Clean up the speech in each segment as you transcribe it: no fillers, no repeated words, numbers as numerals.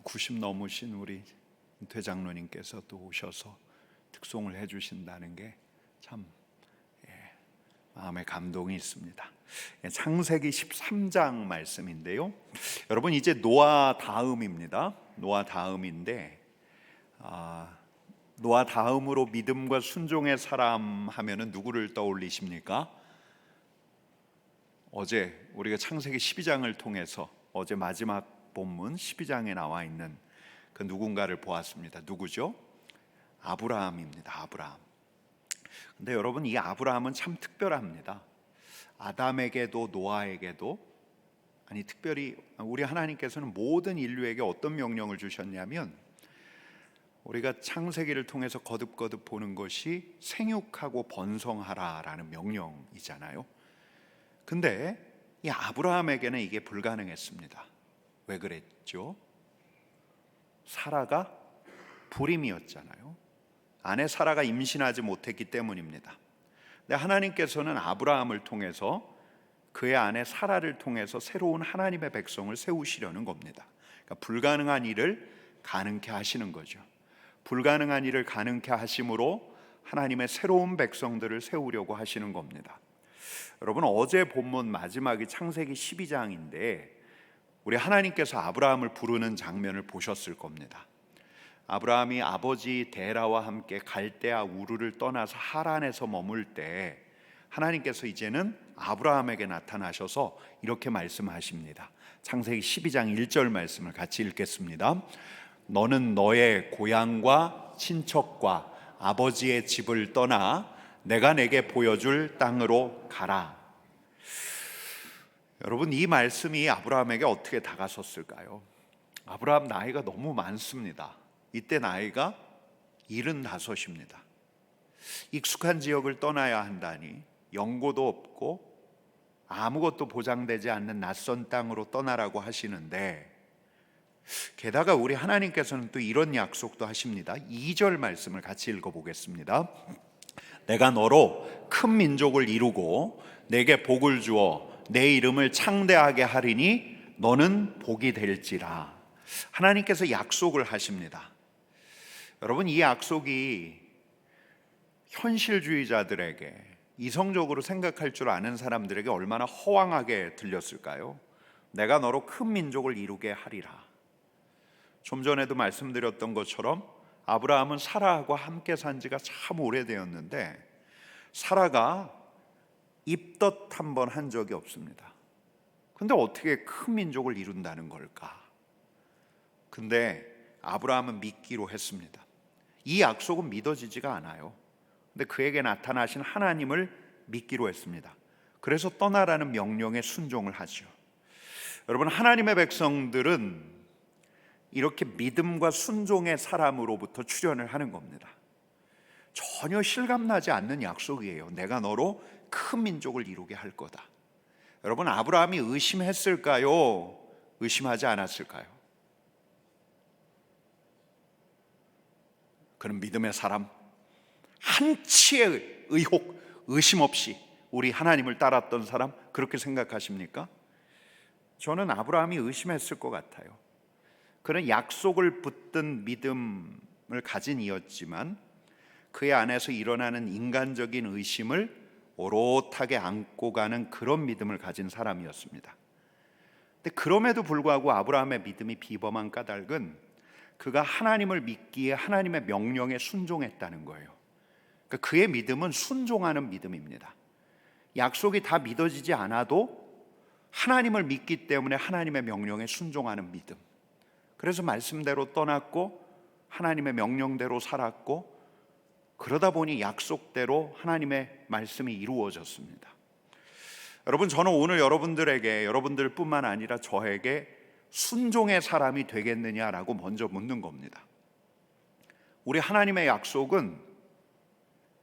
90 넘으신 우리 대장로님께서 또 오셔서 특송을 해주신다는 게 참 마음에 감동이 있습니다. 창세기 13장 말씀인데요. 여러분 이제 노아 다음입니다. 노아 다음인데 노아 다음으로 믿음과 순종의 사람 하면은 누구를 떠올리십니까? 어제 우리가 창세기 12장을 통해서 어제 마지막 본문 12장에 나와 있는 그 누군가를 보았습니다. 누구죠? 아브라함입니다. 아브라함. 근데 여러분 이 아브라함은 참 특별합니다. 아담에게도 노아에게도 특별히 우리 하나님께서는 모든 인류에게 어떤 명령을 주셨냐면 우리가 창세기를 통해서 거듭거듭 보는 것이 생육하고 번성하라라는 명령이잖아요. 근데 이 아브라함에게는 이게 불가능했습니다. 왜 그랬죠? 사라가 불임이었잖아요. 아내 사라가 임신하지 못했기 때문입니다. 근데 하나님께서는 아브라함을 통해서 그의 아내 사라를 통해서 새로운 하나님의 백성을 세우시려는 겁니다. 그러니까 불가능한 일을 가능케 하시는 거죠. 불가능한 일을 가능케 하심으로 하나님의 새로운 백성들을 세우려고 하시는 겁니다. 여러분 어제 본문 마지막이 창세기 12장인데 우리 하나님께서 아브라함을 부르는 장면을 보셨을 겁니다. 아브라함이 아버지 데라와 함께 갈대아 우르를 떠나서 하란에서 머물 때 하나님께서 이제는 아브라함에게 나타나셔서 이렇게 말씀하십니다. 창세기 12장 1절 말씀을 같이 읽겠습니다. 너는 너의 고향과 친척과 아버지의 집을 떠나 내가 내게 보여줄 땅으로 가라. 여러분 이 말씀이 아브라함에게 어떻게 다가섰을까요? 아브라함 나이가 너무 많습니다. 이때 나이가 75입니다. 익숙한 지역을 떠나야 한다니 연고도 없고 아무것도 보장되지 않는 낯선 땅으로 떠나라고 하시는데 게다가 우리 하나님께서는 또 이런 약속도 하십니다. 2절 말씀을 같이 읽어보겠습니다. 내가 너로 큰 민족을 이루고 내게 복을 주어 내 이름을 창대하게 하리니 너는 복이 될지라. 하나님께서 약속을 하십니다. 여러분 이 약속이 현실주의자들에게 이성적으로 생각할 줄 아는 사람들에게 얼마나 허황하게 들렸을까요? 내가 너로 큰 민족을 이루게 하리라. 좀 전에도 말씀드렸던 것처럼 아브라함은 사라하고 함께 산 지가 참 오래되었는데 사라가 입덧 한 번 한 적이 없습니다. 근데 어떻게 큰 민족을 이룬다는 걸까? 근데 아브라함은 믿기로 했습니다. 이 약속은 믿어지지가 않아요. 근데 그에게 나타나신 하나님을 믿기로 했습니다. 그래서 떠나라는 명령에 순종을 하죠. 여러분 하나님의 백성들은 이렇게 믿음과 순종의 사람으로부터 출현을 하는 겁니다. 전혀 실감나지 않는 약속이에요. 내가 너로 큰 민족을 이루게 할 거다. 여러분 아브라함이 의심했을까요? 의심하지 않았을까요? 그는 믿음의 사람, 한치의 의혹, 의심 없이 우리 하나님을 따랐던 사람, 그렇게 생각하십니까? 저는 아브라함이 의심했을 것 같아요. 그는 약속을 붙든 믿음을 가진 이였지만 그의 안에서 일어나는 인간적인 의심을 오롯하게 안고 가는 그런 믿음을 가진 사람이었습니다. 근데 그럼에도 불구하고 아브라함의 믿음이 비범한 까닭은 그가 하나님을 믿기에 하나님의 명령에 순종했다는 거예요. 그러니까 그의 믿음은 순종하는 믿음입니다. 약속이 다 믿어지지 않아도 하나님을 믿기 때문에 하나님의 명령에 순종하는 믿음. 그래서 말씀대로 떠났고 하나님의 명령대로 살았고 그러다 보니 약속대로 하나님의 말씀이 이루어졌습니다. 여러분 저는 오늘 여러분들에게 여러분들뿐만 아니라 저에게 순종의 사람이 되겠느냐라고 먼저 묻는 겁니다. 우리 하나님의 약속은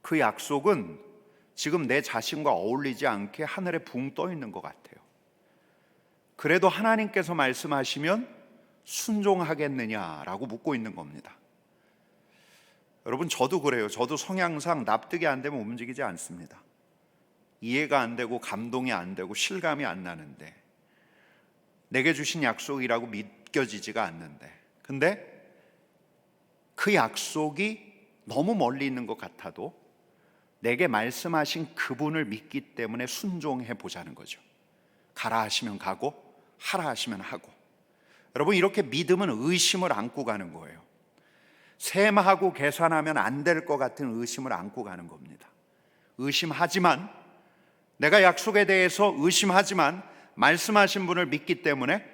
그 약속은 지금 내 자신과 어울리지 않게 하늘에 붕 떠 있는 것 같아요. 그래도 하나님께서 말씀하시면 순종하겠느냐라고 묻고 있는 겁니다. 여러분 저도 그래요. 저도 성향상 납득이 안 되면 움직이지 않습니다. 이해가 안 되고 감동이 안 되고 실감이 안 나는데 내게 주신 약속이라고 믿겨지지가 않는데 근데 그 약속이 너무 멀리 있는 것 같아도 내게 말씀하신 그분을 믿기 때문에 순종해 보자는 거죠. 가라 하시면 가고 하라 하시면 하고. 여러분, 이렇게 믿음은 의심을 안고 가는 거예요. 셈하고 계산하면 안 될 것 같은 의심을 안고 가는 겁니다. 의심하지만, 내가 약속에 대해서 의심하지만 말씀하신 분을 믿기 때문에,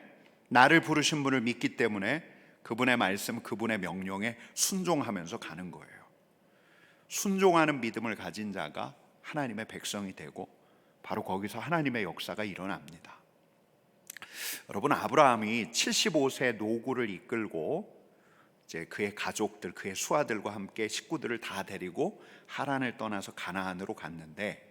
나를 부르신 분을 믿기 때문에 그분의 말씀, 그분의 명령에 순종하면서 가는 거예요. 순종하는 믿음을 가진 자가 하나님의 백성이 되고 바로 거기서 하나님의 역사가 일어납니다. 여러분, 아브라함이 75세 노구를 이끌고 이제 그의 가족들, 그의 수하들과 함께 식구들을 다 데리고 하란을 떠나서 가나안으로 갔는데,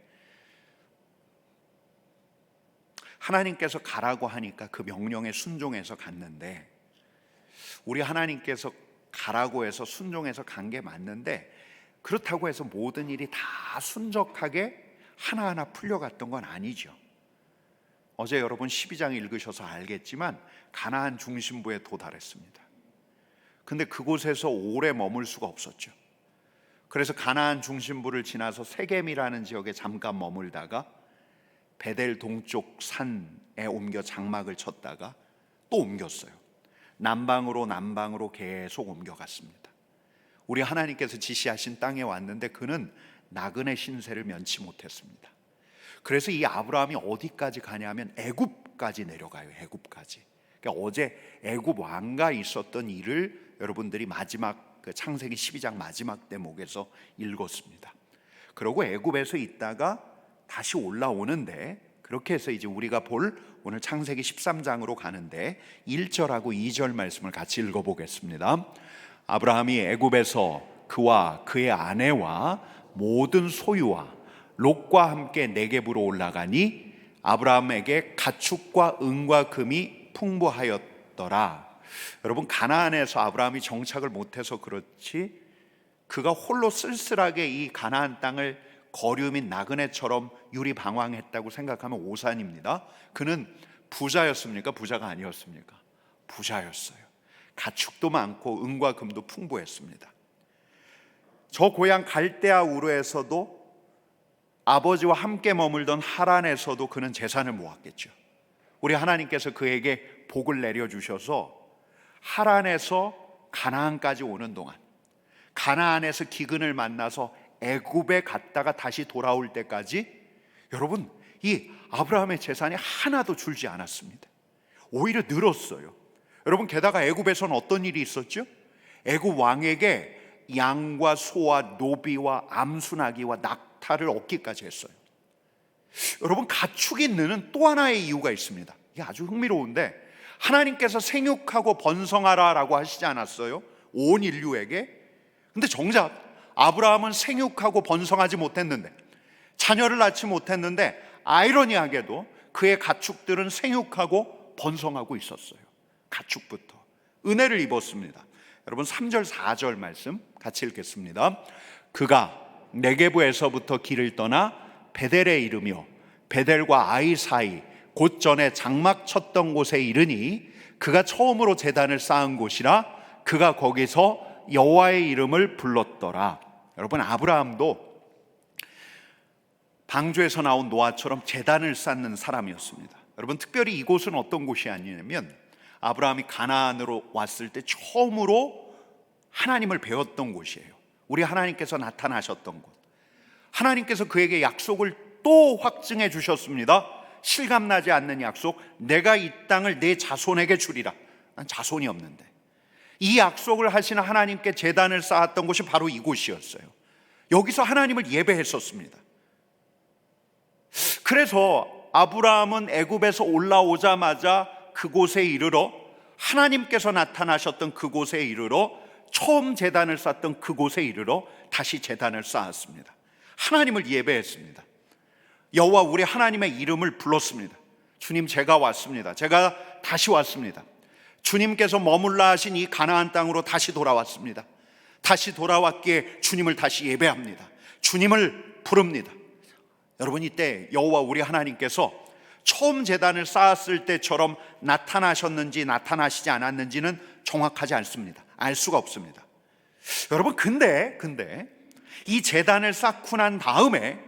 하나님께서 가라고 하니까 그 명령에 순종해서 갔는데, 우리 하나님께서 가라고 해서 순종해서 간 게 맞는데, 그렇다고 해서 모든 일이 다 순적하게 하나하나 풀려갔던 건 아니죠. 어제 여러분 12장 읽으셔서 알겠지만 가나안 중심부에 도달했습니다. 근데 그곳에서 오래 머물 수가 없었죠. 그래서 가나안 중심부를 지나서 세겜이라는 지역에 잠깐 머물다가 베델 동쪽 산에 옮겨 장막을 쳤다가 또 옮겼어요. 남방으로 계속 옮겨갔습니다. 우리 하나님께서 지시하신 땅에 왔는데 그는 나그네 신세를 면치 못했습니다. 그래서 이 아브라함이 어디까지 가냐면 애굽까지 내려가요. 애굽까지. 그러니까 어제 애굽 왕가 있었던 일을 여러분들이 마지막 그 창세기 12장 마지막 대목에서 읽었습니다. 그리고 애굽에서 있다가 다시 올라오는데, 그렇게 해서 이제 우리가 볼 오늘 창세기 13장으로 가는데 1절하고 2절 말씀을 같이 읽어보겠습니다. 아브라함이 애굽에서 그와 그의 아내와 모든 소유와 롯과 함께 네겝으로 올라가니 아브라함에게 가축과 은과 금이 풍부하였더라. 여러분, 가나안에서 아브라함이 정착을 못해서 그렇지 그가 홀로 쓸쓸하게 이 가나안 땅을 거류 및 나그네처럼 유리방황했다고 생각하면 오산입니다. 그는 부자였습니까? 부자가 아니었습니까? 부자였어요. 가축도 많고 은과 금도 풍부했습니다. 저 고향 갈대아 우르에서도 아버지와 함께 머물던 하란에서도 그는 재산을 모았겠죠. 우리 하나님께서 그에게 복을 내려주셔서 하란에서 가나안까지 오는 동안, 가나안에서 기근을 만나서 애굽에 갔다가 다시 돌아올 때까지 여러분, 이 아브라함의 재산이 하나도 줄지 않았습니다. 오히려 늘었어요. 여러분, 게다가 애굽에서는 어떤 일이 있었죠? 애굽 왕에게 양과 소와 노비와 암수나기와 낙타를 얻기까지 했어요. 여러분, 가축이 느는 또 하나의 이유가 있습니다. 이게 아주 흥미로운데, 하나님께서 생육하고 번성하라라고 하시지 않았어요? 온 인류에게. 근데 정작 아브라함은 생육하고 번성하지 못했는데, 자녀를 낳지 못했는데, 아이러니하게도 그의 가축들은 생육하고 번성하고 있었어요. 가축부터 은혜를 입었습니다. 여러분, 3절 4절 말씀 같이 읽겠습니다. 그가 네게부에서부터 길을 떠나 베델에 이르며 베델과 아이 사이 곧 전에 장막 쳤던 곳에 이르니 그가 처음으로 제단을 쌓은 곳이라 그가 거기서 여호와의 이름을 불렀더라. 여러분, 아브라함도 방주에서 나온 노아처럼 제단을 쌓는 사람이었습니다. 여러분, 특별히 이곳은 어떤 곳이 아니냐면 아브라함이 가나안으로 왔을 때 처음으로 하나님을 배웠던 곳이에요. 우리 하나님께서 나타나셨던 곳. 하나님께서 그에게 약속을 또 확증해 주셨습니다. 실감나지 않는 약속. 내가 이 땅을 내 자손에게 주리라. 난 자손이 없는데. 이 약속을 하시는 하나님께 제단을 쌓았던 곳이 바로 이곳이었어요. 여기서 하나님을 예배했었습니다. 그래서 아브라함은 애굽에서 올라오자마자 그곳에 이르러, 하나님께서 나타나셨던 그곳에 이르러, 처음 제단을 쌓았던 그곳에 이르러 다시 제단을 쌓았습니다. 하나님을 예배했습니다. 여호와 우리 하나님의 이름을 불렀습니다. 주님, 제가 왔습니다. 제가 다시 왔습니다. 주님께서 머물라 하신 이 가나안 땅으로 다시 돌아왔습니다. 다시 돌아왔기에 주님을 다시 예배합니다. 주님을 부릅니다. 여러분, 이때 여호와 우리 하나님께서 처음 제단을 쌓았을 때처럼 나타나셨는지 나타나시지 않았는지는 정확하지 않습니다. 알 수가 없습니다. 여러분, 근데 이 제단을 쌓고 난 다음에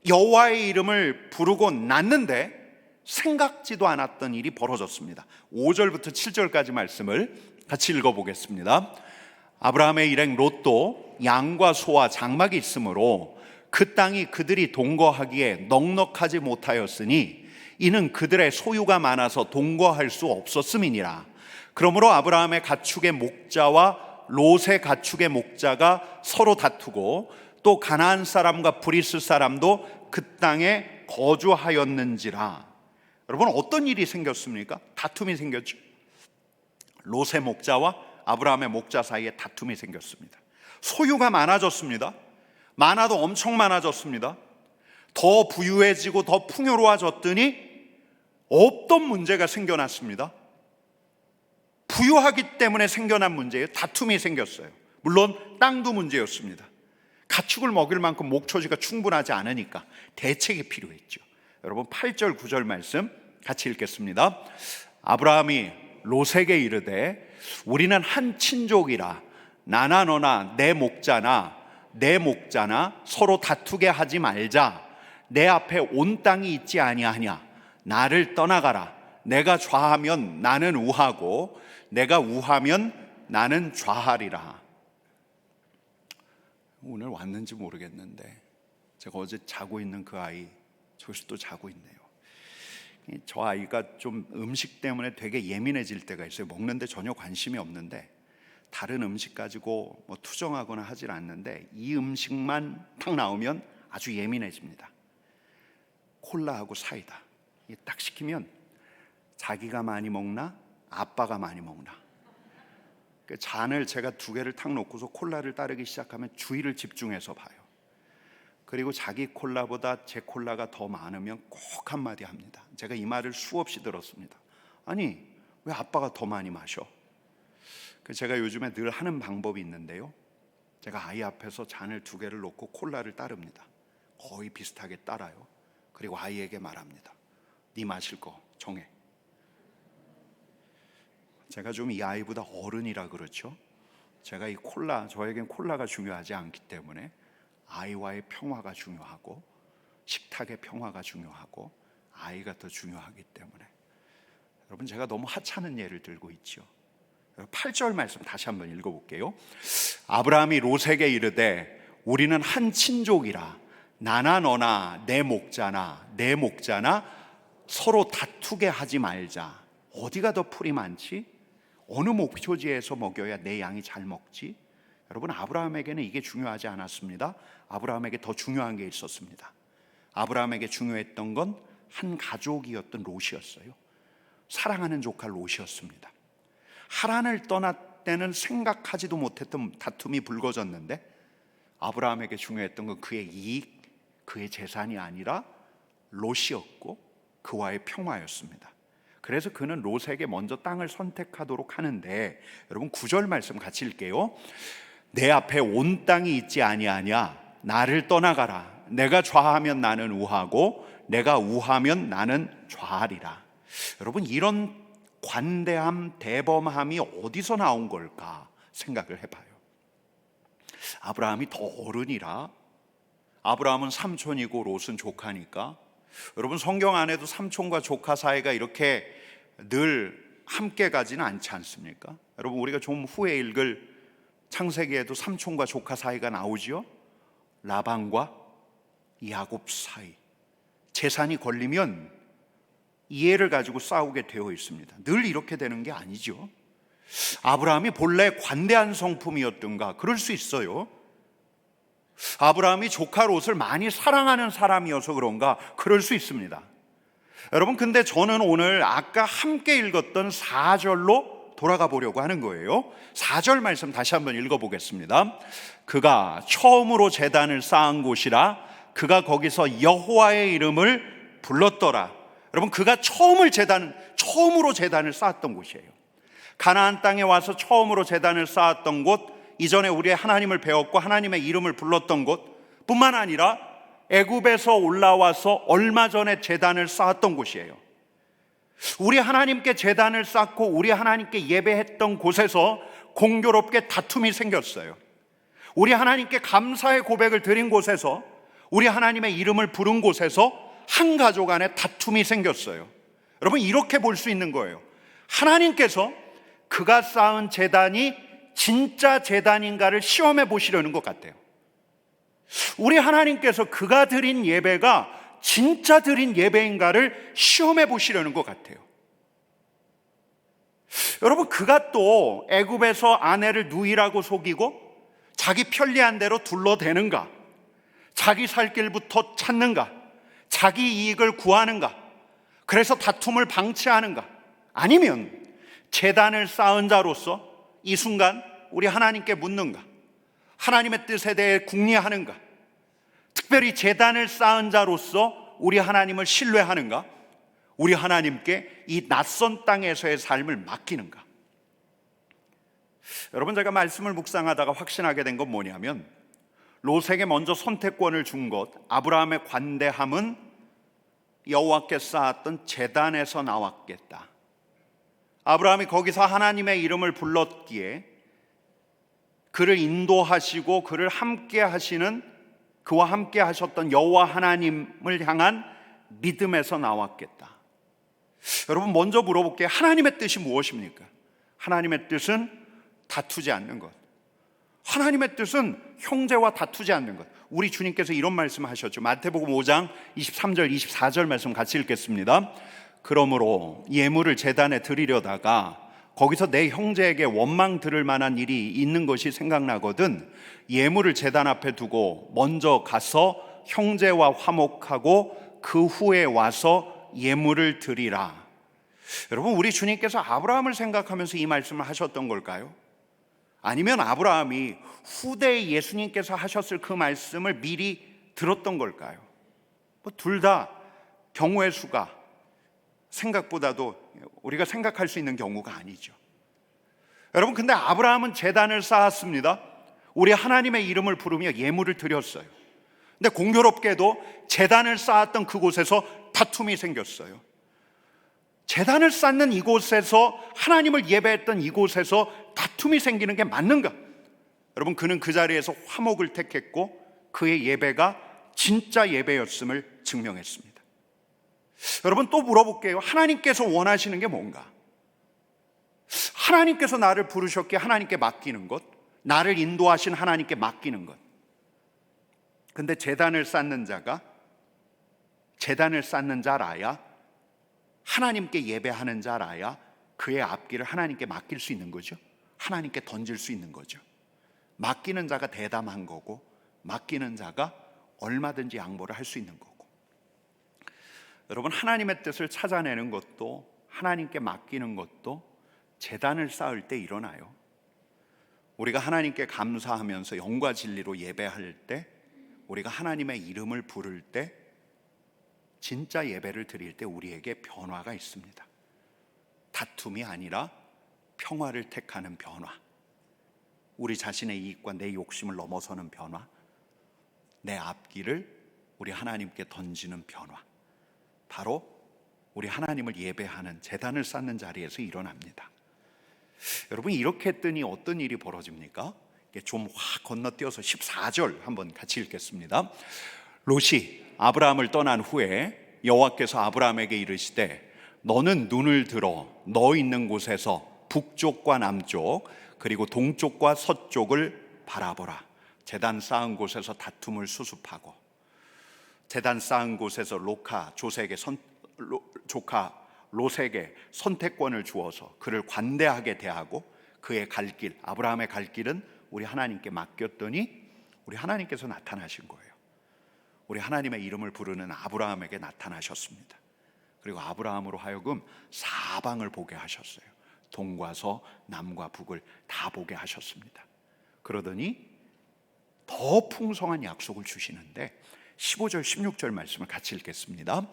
여호와의 이름을 부르고 났는데 생각지도 않았던 일이 벌어졌습니다. 5절부터 7절까지 말씀을 같이 읽어보겠습니다. 아브라함의 일행 롯도 양과 소와 장막이 있으므로 그 땅이 그들이 동거하기에 넉넉하지 못하였으니 이는 그들의 소유가 많아서 동거할 수 없었음이니라. 그러므로 아브라함의 가축의 목자와 롯의 가축의 목자가 서로 다투고 또 가나안 사람과 브리스 사람도 그 땅에 거주하였는지라. 여러분, 어떤 일이 생겼습니까? 다툼이 생겼죠. 롯의 목자와 아브라함의 목자 사이에 다툼이 생겼습니다. 소유가 많아졌습니다. 많아도 엄청 많아졌습니다. 더 부유해지고 더 풍요로워졌더니 없던 문제가 생겨났습니다. 부유하기 때문에 생겨난 문제예요. 다툼이 생겼어요. 물론 땅도 문제였습니다. 가축을 먹일 만큼 목초지가 충분하지 않으니까 대책이 필요했죠. 여러분, 8절 9절 말씀 같이 읽겠습니다. 아브라함이 롯에게 이르되 우리는 한 친족이라 나나 너나 내 목자나 서로 다투게 하지 말자. 내 앞에 온 땅이 있지 아니하냐. 나를 떠나가라. 내가 좌하면 나는 우하고 내가 우하면 나는 좌하리라. 오늘 왔는지 모르겠는데 제가 어제 자고 있는 그 아이 저기서 또 자고 있네요. 저 아이가 좀 음식 때문에 되게 예민해질 때가 있어요. 먹는데 전혀 관심이 없는데 다른 음식 가지고 뭐 투정하거나 하질 않는데 이 음식만 딱 나오면 아주 예민해집니다. 콜라하고 사이다 딱 시키면 자기가 많이 먹나 아빠가 많이 먹나, 그 잔을 제가 2개를 탁 놓고서 콜라를 따르기 시작하면 주의를 집중해서 봐요. 그리고 자기 콜라보다 제 콜라가 더 많으면 꼭 한마디 합니다. 제가 이 말을 수없이 들었습니다. 아니, 왜 아빠가 더 많이 마셔? 제가 요즘에 늘 하는 방법이 있는데요, 제가 아이 앞에서 잔을 2개를 놓고 콜라를 따릅니다. 거의 비슷하게 따라요. 그리고 아이에게 말합니다. 네 마실 거 정해. 제가 좀 이 아이보다 어른이라 그렇죠. 제가 이 콜라, 저에겐 콜라가 중요하지 않기 때문에 아이와의 평화가 중요하고 식탁의 평화가 중요하고 아이가 더 중요하기 때문에. 여러분, 제가 너무 하찮은 예를 들고 있죠. 8절 말씀 다시 한번 읽어볼게요. 아브라함이 롯에게 이르되 우리는 한 친족이라 나나 너나 내 목자나 서로 다투게 하지 말자. 어디가 더 풀이 많지? 어느 목초지에서 먹여야 내 양이 잘 먹지? 여러분, 아브라함에게는 이게 중요하지 않았습니다. 아브라함에게 더 중요한 게 있었습니다. 아브라함에게 중요했던 건 한 가족이었던 롯이었어요. 사랑하는 조카 롯이었습니다. 하란을 떠날 때는 생각하지도 못했던 다툼이 불거졌는데 아브라함에게 중요했던 건 그의 이익, 그의 재산이 아니라 롯이었고 그와의 평화였습니다. 그래서 그는 롯에게 먼저 땅을 선택하도록 하는데, 여러분 9절 말씀 같이 읽게요. 내 앞에 온 땅이 있지 아니하냐. 나를 떠나가라. 내가 좌하면 나는 우하고 내가 우하면 나는 좌하리라. 여러분, 이런 관대함, 대범함이 어디서 나온 걸까 생각을 해봐요. 아브라함이 더 어른이라, 아브라함은 삼촌이고 롯은 조카니까. 여러분, 성경 안에도 삼촌과 조카 사이가 이렇게 늘 함께 가지는 않지 않습니까? 여러분, 우리가 좀 후에 읽을 창세기에도 삼촌과 조카 사이가 나오죠. 라반과 야곱 사이. 재산이 걸리면 이해를 가지고 싸우게 되어 있습니다. 늘 이렇게 되는 게 아니죠. 아브라함이 본래 관대한 성품이었던가? 그럴 수 있어요. 아브라함이 조카 롯을 많이 사랑하는 사람이어서 그런가? 그럴 수 있습니다. 여러분, 근데 저는 오늘 아까 함께 읽었던 4절로 돌아가 보려고 하는 거예요. 4절 말씀 다시 한번 읽어보겠습니다. 그가 처음으로 제단을 쌓은 곳이라 그가 거기서 여호와의 이름을 불렀더라. 여러분, 그가 처음으로 제단을 쌓았던 곳이에요. 가나안 땅에 와서 처음으로 제단을 쌓았던 곳, 이전에 우리의 하나님을 배웠고 하나님의 이름을 불렀던 곳 뿐만 아니라 애굽에서 올라와서 얼마 전에 제단을 쌓았던 곳이에요. 우리 하나님께 제단을 쌓고 우리 하나님께 예배했던 곳에서 공교롭게 다툼이 생겼어요. 우리 하나님께 감사의 고백을 드린 곳에서, 우리 하나님의 이름을 부른 곳에서 한 가족 안에 다툼이 생겼어요. 여러분, 이렇게 볼 수 있는 거예요. 하나님께서 그가 쌓은 제단이 진짜 제단인가를 시험해 보시려는 것 같아요. 우리 하나님께서 그가 드린 예배가 진짜 드린 예배인가를 시험해 보시려는 것 같아요. 여러분, 그가 또 애굽에서 아내를 누이라고 속이고 자기 편리한 대로 둘러대는가, 자기 살 길부터 찾는가, 자기 이익을 구하는가, 그래서 다툼을 방치하는가, 아니면 제단을 쌓은 자로서 이 순간 우리 하나님께 묻는가, 하나님의 뜻에 대해 궁리하는가, 특별히 제단을 쌓은 자로서 우리 하나님을 신뢰하는가, 우리 하나님께 이 낯선 땅에서의 삶을 맡기는가. 여러분, 제가 말씀을 묵상하다가 확신하게 된 건 뭐냐면, 롯에게 먼저 선택권을 준 것, 아브라함의 관대함은 여호와께 쌓았던 제단에서 나왔겠다. 아브라함이 거기서 하나님의 이름을 불렀기에 그를 인도하시고 그를 함께 하시는, 그와 함께 하셨던 여호와 하나님을 향한 믿음에서 나왔겠다. 여러분, 먼저 물어볼게요. 하나님의 뜻이 무엇입니까? 하나님의 뜻은 다투지 않는 것. 하나님의 뜻은 형제와 다투지 않는 것. 우리 주님께서 이런 말씀 하셨죠. 마태복음 5장 23절 24절 말씀 같이 읽겠습니다. 그러므로 예물을 제단에 드리려다가 거기서 내 형제에게 원망 들을 만한 일이 있는 것이 생각나거든 예물을 제단 앞에 두고 먼저 가서 형제와 화목하고 그 후에 와서 예물을 드리라. 여러분, 우리 주님께서 아브라함을 생각하면서 이 말씀을 하셨던 걸까요? 아니면 아브라함이 후대에 예수님께서 하셨을 그 말씀을 미리 들었던 걸까요? 둘 다 경우의 수가 생각보다도 우리가 생각할 수 있는 경우가 아니죠. 여러분, 근데 아브라함은 제단을 쌓았습니다. 우리 하나님의 이름을 부르며 예물을 드렸어요. 근데 공교롭게도 제단을 쌓았던 그곳에서 다툼이 생겼어요. 제단을 쌓는 이곳에서, 하나님을 예배했던 이곳에서 다툼이 생기는 게 맞는가? 여러분, 그는 그 자리에서 화목을 택했고 그의 예배가 진짜 예배였음을 증명했습니다. 여러분, 또 물어볼게요. 하나님께서 원하시는 게 뭔가? 하나님께서 나를 부르셨기에 하나님께 맡기는 것, 나를 인도하신 하나님께 맡기는 것. 근데 제단을 쌓는 자라야, 하나님께 예배하는 자라야 그의 앞길을 하나님께 맡길 수 있는 거죠. 하나님께 던질 수 있는 거죠. 맡기는 자가 대담한 거고, 맡기는 자가 얼마든지 양보를 할 수 있는 거고. 여러분, 하나님의 뜻을 찾아내는 것도, 하나님께 맡기는 것도 제단을 쌓을 때 일어나요. 우리가 하나님께 감사하면서 영과 진리로 예배할 때, 우리가 하나님의 이름을 부를 때, 진짜 예배를 드릴 때 우리에게 변화가 있습니다. 다툼이 아니라 평화를 택하는 변화, 우리 자신의 이익과 내 욕심을 넘어서는 변화, 내 앞길을 우리 하나님께 던지는 변화, 바로 우리 하나님을 예배하는, 제단을 쌓는 자리에서 일어납니다. 여러분, 이렇게 했더니 어떤 일이 벌어집니까? 좀 확 건너뛰어서 14절 한번 같이 읽겠습니다. 롯이 아브라함을 떠난 후에 여호와께서 아브라함에게 이르시되 너는 눈을 들어 너 있는 곳에서 북쪽과 남쪽 그리고 동쪽과 서쪽을 바라보라. 제단 쌓은 곳에서 다툼을 수습하고, 제단 쌓은 곳에서 조카 롯에게 선택권을 주어서 그를 관대하게 대하고 그의 갈 길, 아브라함의 갈 길은 우리 하나님께 맡겼더니 우리 하나님께서 나타나신 거예요. 우리 하나님의 이름을 부르는 아브라함에게 나타나셨습니다. 그리고 아브라함으로 하여금 사방을 보게 하셨어요. 동과 서, 남과 북을 다 보게 하셨습니다. 그러더니 더 풍성한 약속을 주시는데 15절 16절 말씀을 같이 읽겠습니다.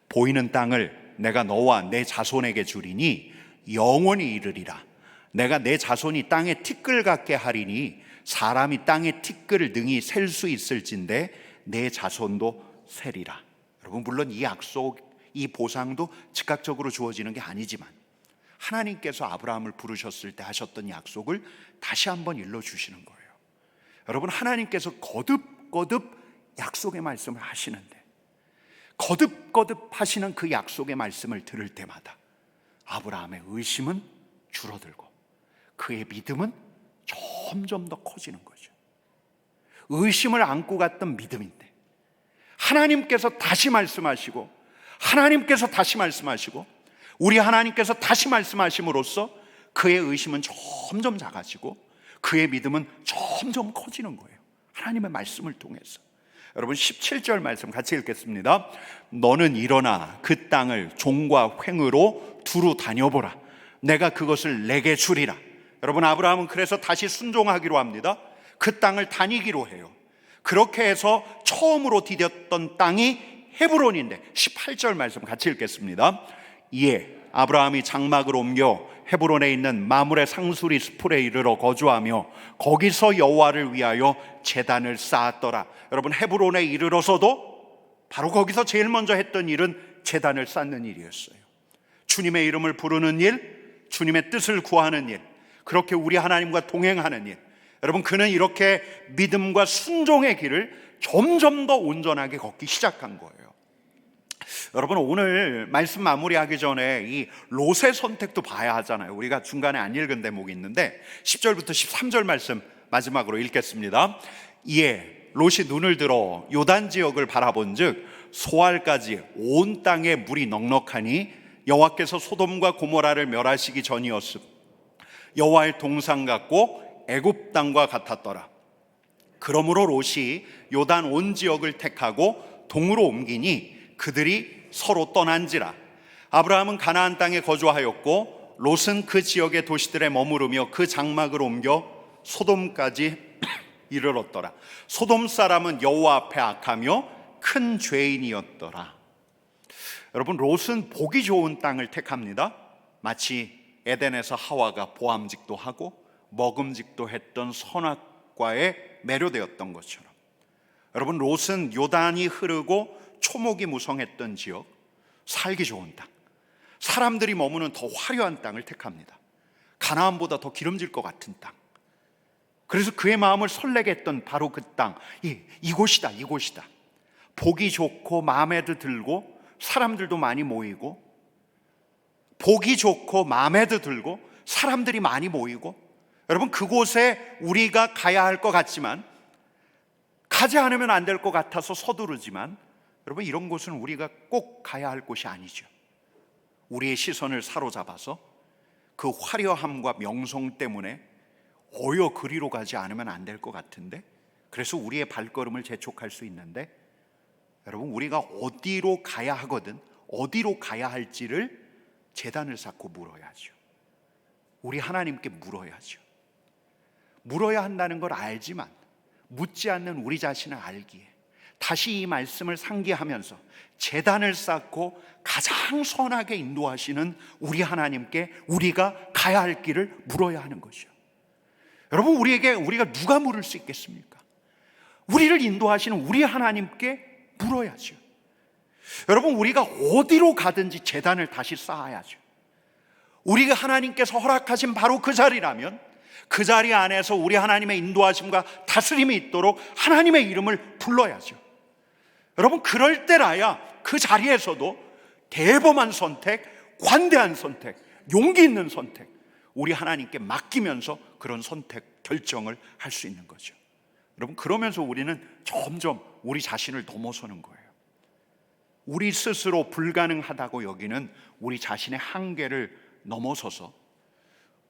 보이는 땅을 내가 너와 내 자손에게 주리니 영원히 이르리라. 내가 내 자손이 땅에 티끌 같게 하리니 사람이 땅의 티끌을 능히 셀 수 있을진데 내 자손도 세리라. 여러분, 물론 이 약속, 이 보상도 즉각적으로 주어지는 게 아니지만 하나님께서 아브라함을 부르셨을 때 하셨던 약속을 다시 한번 일러주시는 거예요. 여러분, 하나님께서 거듭거듭 약속의 말씀을 하시는데 거듭거듭 하시는 그 약속의 말씀을 들을 때마다 아브라함의 의심은 줄어들고 그의 믿음은 점점 더 커지는 거죠. 의심을 안고 갔던 믿음인데 하나님께서 다시 말씀하시고 하나님께서 다시 말씀하시고 우리 하나님께서 다시 말씀하심으로써 그의 의심은 점점 작아지고 그의 믿음은 점점 커지는 거예요. 하나님의 말씀을 통해서. 여러분 17절 말씀 같이 읽겠습니다. 너는 일어나 그 땅을 종과 횡으로 두루 다녀보라. 내가 그것을 내게 주리라. 여러분, 아브라함은 그래서 다시 순종하기로 합니다. 그 땅을 다니기로 해요. 그렇게 해서 처음으로 디뎠던 땅이 헤브론인데 18절 말씀 같이 읽겠습니다. 이에 아브라함이 장막을 옮겨 헤브론에 있는 마므레 상수리 숲에 이르러 거주하며 거기서 여호와를 위하여 제단을 쌓았더라. 여러분, 헤브론에 이르러서도 바로 거기서 제일 먼저 했던 일은 제단을 쌓는 일이었어요. 주님의 이름을 부르는 일, 주님의 뜻을 구하는 일, 그렇게 우리 하나님과 동행하는 일. 여러분, 그는 이렇게 믿음과 순종의 길을 점점 더 온전하게 걷기 시작한 거예요. 여러분, 오늘 말씀 마무리하기 전에 이 롯의 선택도 봐야 하잖아요. 우리가 중간에 안 읽은 대목이 있는데 10절부터 13절 말씀 마지막으로 읽겠습니다. 이에 롯이 눈을 들어 요단 지역을 바라본즉 소알까지 온 땅에 물이 넉넉하니 여호와께서 소돔과 고모라를 멸하시기 전이었음. 여호와의 동상 같고 애굽 땅과 같았더라. 그러므로 롯이 요단 온 지역을 택하고 동으로 옮기니 그들이 서로 떠난지라. 아브라함은 가나안 땅에 거주하였고 롯은 그 지역의 도시들에 머무르며 그 장막을 옮겨 소돔까지 이르렀더라. 소돔 사람은 여호와 앞에 악하며 큰 죄인이었더라. 여러분, 롯은 보기 좋은 땅을 택합니다. 마치 에덴에서 하와가 보암직도 하고 먹음직도 했던 선악과에 매료되었던 것처럼, 여러분, 롯은 요단이 흐르고 초목이 무성했던 지역, 살기 좋은 땅, 사람들이 머무는 더 화려한 땅을 택합니다. 가나안보다 더 기름질 것 같은 땅. 그래서 그의 마음을 설레게 했던 바로 그 땅, 이곳이다. 보기 좋고 마음에도 들고 사람들도 많이 모이고, 보기 좋고 마음에도 들고 사람들이 많이 모이고, 여러분, 그곳에 우리가 가야 할 것 같지만 가지 않으면 안 될 것 같아서 서두르지만, 여러분, 이런 곳은 우리가 꼭 가야 할 곳이 아니죠. 우리의 시선을 사로잡아서 그 화려함과 명성 때문에 오히려 그리로 가지 않으면 안 될 것 같은데, 그래서 우리의 발걸음을 재촉할 수 있는데, 여러분, 우리가 어디로 가야 하거든, 어디로 가야 할지를 제단을 쌓고 물어야죠. 우리 하나님께 물어야죠. 물어야 한다는 걸 알지만 묻지 않는 우리 자신을 알기에 다시 이 말씀을 상기하면서 제단을 쌓고 가장 선하게 인도하시는 우리 하나님께 우리가 가야 할 길을 물어야 하는 것이죠. 여러분, 우리가 누가 물을 수 있겠습니까? 우리를 인도하시는 우리 하나님께 물어야죠. 여러분, 우리가 어디로 가든지 제단을 다시 쌓아야죠. 우리가 하나님께서 허락하신 바로 그 자리라면 그 자리 안에서 우리 하나님의 인도하심과 다스림이 있도록 하나님의 이름을 불러야죠. 여러분, 그럴 때라야 그 자리에서도 대범한 선택, 관대한 선택, 용기 있는 선택, 우리 하나님께 맡기면서 그런 선택, 결정을 할 수 있는 거죠. 여러분, 그러면서 우리는 점점 우리 자신을 넘어서는 거예요. 우리 스스로 불가능하다고 여기는 우리 자신의 한계를 넘어서서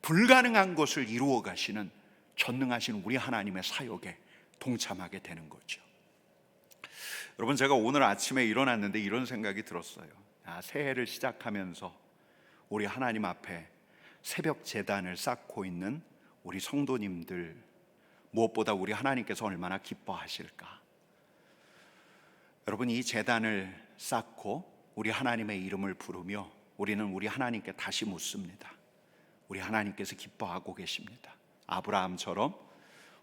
불가능한 것을 이루어 가시는 전능하신 우리 하나님의 사역에 동참하게 되는 거죠. 여러분, 제가 오늘 아침에 일어났는데 이런 생각이 들었어요. 새해를 시작하면서 우리 하나님 앞에 새벽 제단을 쌓고 있는 우리 성도님들, 무엇보다 우리 하나님께서 얼마나 기뻐하실까. 여러분, 이 제단을 쌓고 우리 하나님의 이름을 부르며 우리는 우리 하나님께 다시 묻습니다. 우리 하나님께서 기뻐하고 계십니다. 아브라함처럼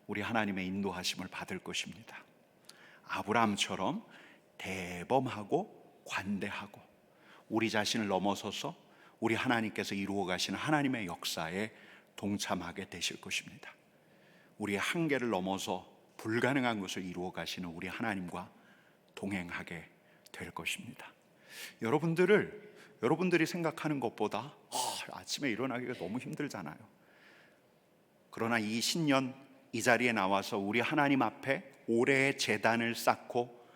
우리 하나님의 인도하심을 받을 것입니다. 아브라함처럼 대범하고 관대하고 우리 자신을 넘어서서 우리 하나님께서 이루어 가시는 하나님의 역사에 동참하게 되실 것입니다. 우리의 한계를 넘어서 불가능한 것을 이루어 가시는 우리 하나님과 동행하게 될 것입니다. 여러분들이 생각하는 것보다 아침에 일어나기가 너무 힘들잖아요. 그러나 이 신년 이 자리에 나와서 우리 하나님 앞에 올해의 제단을 쌓고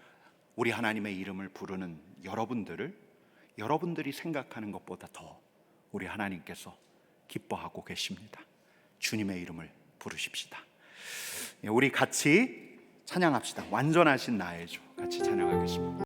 우리 하나님의 이름을 부르는 여러분들이 생각하는 것보다 더 우리 하나님께서 기뻐하고 계십니다. 주님의 이름을 부르십시다. 우리 같이 찬양합시다. 완전하신 나의 주 같이 찬양하겠습니다.